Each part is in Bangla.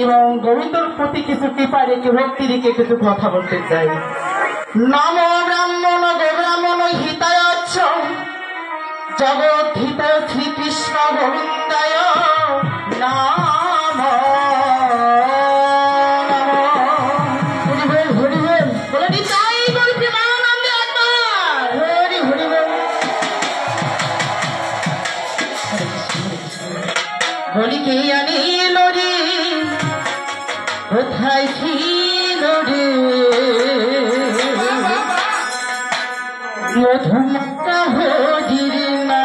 এবং গোবিন্দর প্রতি কিছু কৃপা রেখে ভক্তি রেখে কিছু কথা বলতে চাই। নম ব্রাহ্মণ গোব্রাহ্মণ হিতায় জগৎ হিতায় শ্রীকৃষ্ণ গোবিন্দায় নাম। বলিকে আনিল রে কোথায় ছিল রে মধুমাতা হজির না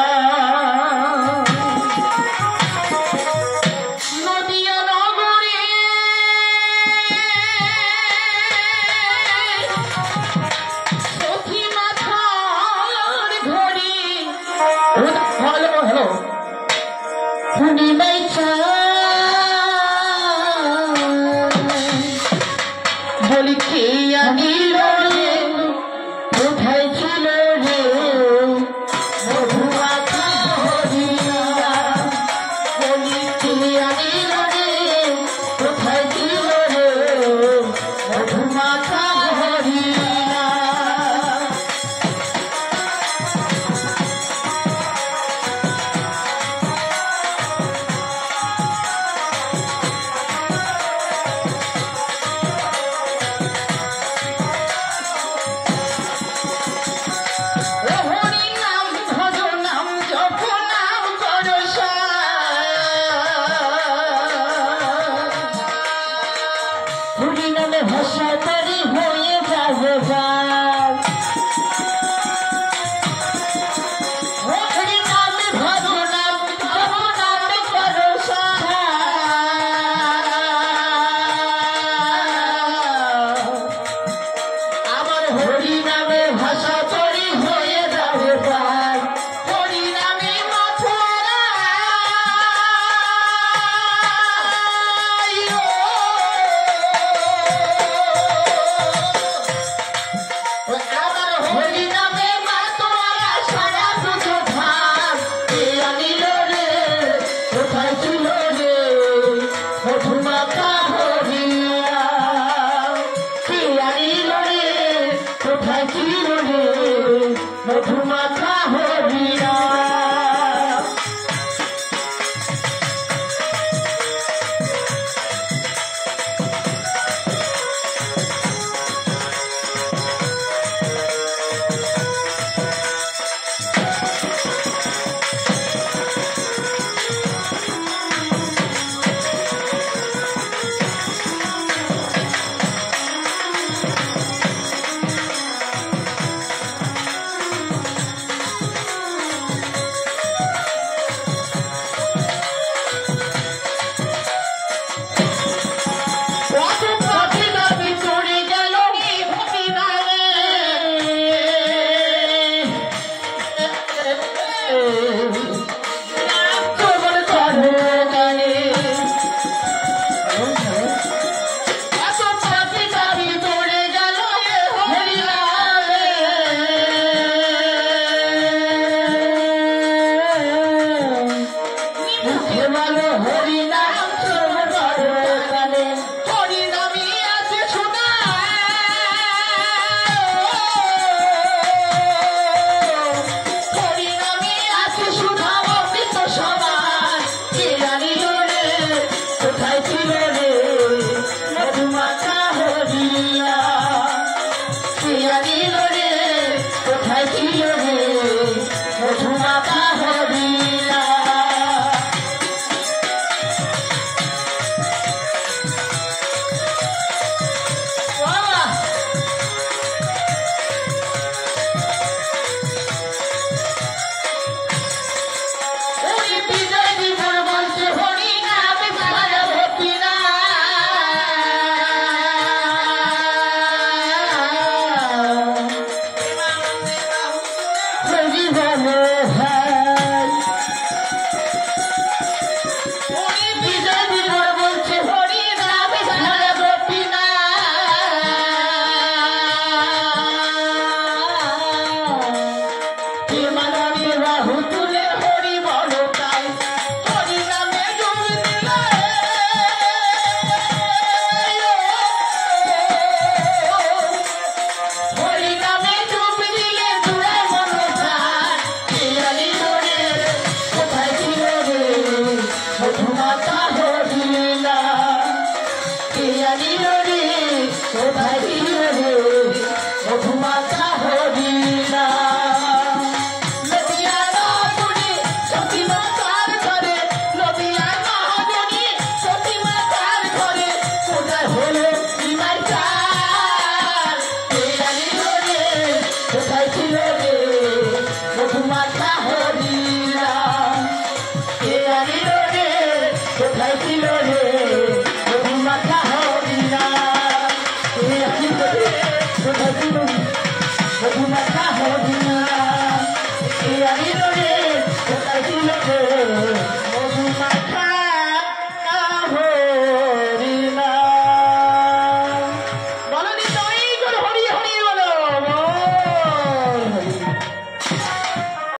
নদিয়া নগরে সখী মাথার ঘড়ি। হ্যালো হ্যালো পূর্ণিমাই বলি কে আনিল রে কোথায় ছিল রে মধুমাতা হরিণা। বলি কে আনিল রে কোথায় ছিল রে মধুমাতা হরিণা। ভাষা তারি হয়ে যাবে আমার হরি নামে ভাষা তরি হয়ে যাবে হরি নামে জানিও